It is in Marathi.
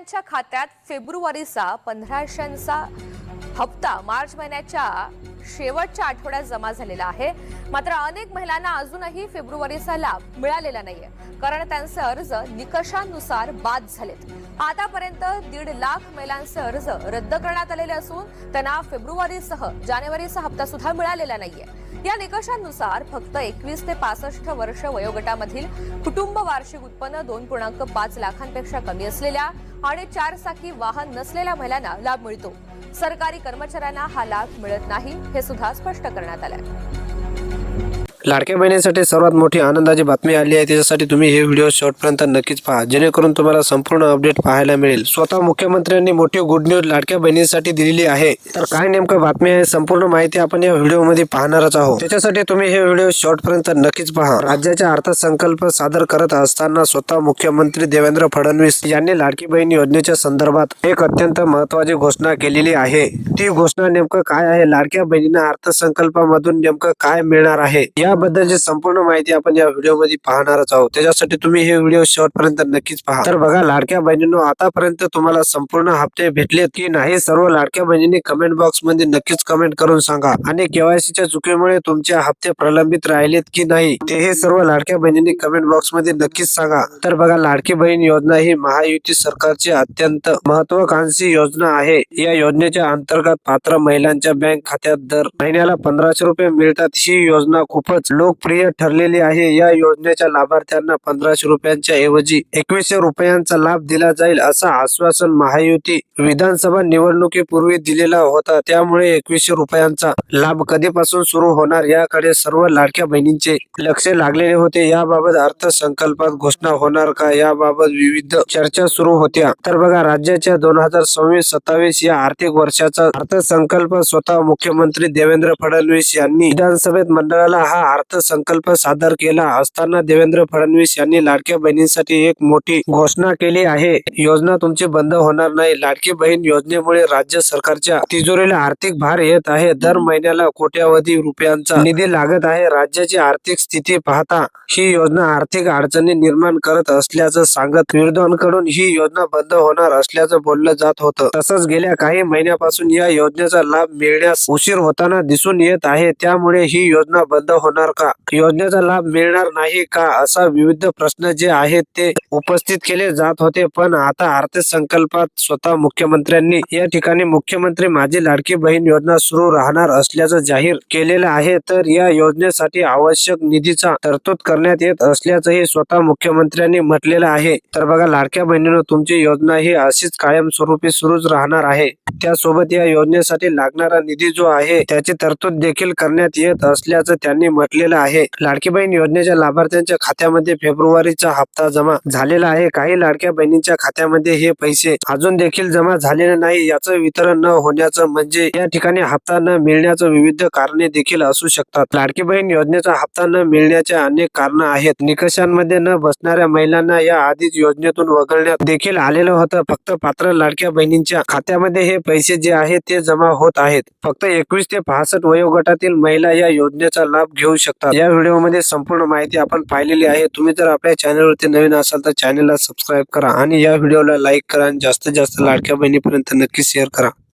महिलांच्या खात्यात फेब्रुवारीचा 1500चा हप्ता मार्च महिन्याच्या शेवटच्या आठवड्यात जमा झालेला आहे। मात्र अनेक महिलांना अजूनही फेब्रुवारीचा लाभ मिळालेला नाहीये, कारण त्यांचे अर्ज निकषांनुसार बाद झालेत। आतापर्यंत 1.5 लाख महिलांचे अर्ज रद्द करण्यात आलेले असून त्यांना फेब्रुवारीसह जानेवारीचा हप्ता सुद्धा मिळालेला नाहीये। या निकषांनुसार फक्त 21 ते 65 वर्ष वयोगटामधील कुटुंब वार्षिक उत्पन्न 2.5 लाखांपेक्षा कमी असलेल्या आणि 4 चाकी वाहन नसलेल्या महिलांना लाभ मिळतो। सरकारी कर्मचाऱ्यांना हा लाभ मिळत नाही, हे सुद्धा स्पष्ट करण्यात आले। लाडक्या बहिणींसाठी सर्वात मोठी आनंदाची बातमी आली आहे। त्याच्यासाठी तुम्ही हे व्हिडिओ शेवटपर्यंत नक्कीच पहा, जेणेकरून तुम्हाला संपूर्ण अपडेट पाहायला मिळेल। स्वतः मुख्यमंत्र्यांनी मोठी गुड न्यूज लाडक्या बहिणींसाठी दिलेली आहे। तर काय नेमकं बातमी आहे, संपूर्ण माहिती आपण या व्हिडिओमध्ये पाहणारच आहोत। त्याच्यासाठी तुम्ही हे व्हिडिओ शेवटपर्यंत नक्कीच पहा। राज्याचा अर्थसंकल्प सादर करत असताना स्वतः मुख्यमंत्री देवेंद्र फडणवीस यांनी लाडकी बहीण योजनेच्या संदर्भात एक अत्यंत महत्त्वाची घोषणा केलेली आहे। ती घोषणा नेमकं काय आहे, लाडक्या बहिणींना अर्थसंकल्पामधून नेमकं काय मिळणार आहे, याबद्दलची संपूर्ण माहिती आपण या व्हिडिओमध्ये पाहणारच आहोत। त्याच्यासाठी तुम्ही हे व्हिडिओ शेवटपर्यंत नक्कीच पहा। तर बघा लाडक्या बहिणींनो, आतापर्यंत तुम्हाला संपूर्ण हप्ते भेटलेत की नाही, सर्व लाडक्या बहिणींनी कमेंट बॉक्स मध्ये नक्कीच कमेंट करून सांगा। आणि केवायसीच्या चुकीमुळे तुमचे हप्ते प्रलंबित राहिलेत की नाही, ते हे सर्व लाडक्या बहिणींनी कमेंट बॉक्स मध्ये नक्कीच सांगा। तर बघा, लाडकी बहीण योजना ही महायुती सरकारची अत्यंत महत्वाकांक्षी योजना आहे। या योजनेच्या अंतर्गत पात्र महिलांच्या बँक खात्यात दर महिन्याला 1500 रुपये मिळतात। ही योजना खूपच लोकप्रिय ठरलेली आहे। या योजनेच्या लाभार्थ्यांना 1500 रुपयांच्या ऐवजी 2100 रुपयांचा लाभ दिला जाईल, असं आश्वासन महायुती विधानसभा निवडणुकीपूर्वी दिलेला होता। त्यामुळे 2100 रुपयांचा लाभ कधीपासून सुरू होणार याकडे सर्व लाडक्या बहिणींचे लक्ष लागलेले होते। याबाबत अर्थसंकल्पात घोषणा होणार का, याबाबत विविध चर्चा सुरू होत्या। तर बघा, राज्याच्या 2026-27 या आर्थिक वर्षाचा अर्थसंकल्प स्वतः मुख्यमंत्री देवेंद्र फडणवीस यांनी विधानसभेत मंडळाला हा अर्थसंकल्प सादर केला असताना देवेंद्र फडणवीस यांनी लाडक्या बहिणींसाठी एक मोठी घोषणा केली आहे। योजना तुमची बंद होणार नाही। लाडकी बहीण योजनेमुळे राज्य सरकारच्या तिजोरीला आर्थिक भार येत आहे। दर महिन्याला कोट्यावधी रुपयांचा निधी लागत आहे। राज्याची आर्थिक स्थिती पाहता ही योजना आर्थिक अडचणी निर्माण करत असल्याचं सांगत विरोधकांकडून ही योजना बंद होणार असल्याचं बोललं जात होतं। तसंच गेल्या काही महिन्यापासून या योजनेचा लाभ मिळण्यास उशीर होताना दिसून येत आहे। त्यामुळे ही योजना बंद होणार का, योजनेचा लाभ मिळणार नाही का, असा विविध प्रश्न जे आहेत ते उपस्थित केले जात होते। पण आता अर्थसंकल्पात स्वतः मुख्यमंत्र्यांनी या ठिकाणी मुख्यमंत्री माझी लाडकी बहीण योजना सुरू राहणार असल्याचं जाहीर केलेलं आहे। तर या योजनेसाठी आवश्यक निधीचा तरतूद करण्यात येत असल्याचंही स्वतः मुख्यमंत्र्यांनी म्हटलेलं आहे। तर बघा लाडक्या बहिणींनो, तुमची योजना ही अशीच कायमस्वरूपी सुरूच राहणार आहे। त्यासोबत या योजनेसाठी लागणारा निधी जो आहे त्याची तरतूद देखील करण्यात येत असल्याचं त्यांनी म्हटलेलं आहे। लाडकी बहीण योजनेच्या लाभार्थ्यांच्या खात्यामध्ये फेब्रुवारीचा हप्ता जमा झालेला आहे। काही लाडक्या बहिणींच्या खात्यामध्ये हे पैसे अजून देखील जमा झालेले नाही। याचं वितरण न होण्याचं म्हणजे या ठिकाणी हप्ता न मिळण्याचं विविध कारणे देखील असू शकतात। लाडकी बहीण योजनेचा हप्ता न मिळण्याच्या अनेक कारणं आहेत। निकषांमध्ये न बसणाऱ्या महिलांना या आधीच योजनेतून वगळण्यात देखील आलेलं होतं। फक्त पात्र लाडक्या बहिणींच्या खात्यामध्ये हे पैसे जे आहेत ते जमा होत आहेत। फक्त 21 ते 65 वयोगटातील महिला या योजनेचा लाभ घेऊ शकतात। या व्हिडिओमध्ये संपूर्ण माहिती आपण पाहिलेली आहे। तुम्ही जर आपल्या चॅनलवरती नवीन असाल तर चॅनलला सबस्क्राईब करा आणि या व्हिडिओला लाईक करा आणि जास्तीत जास्त लाडक्या बहिणीपर्यंत नक्की शेअर करा।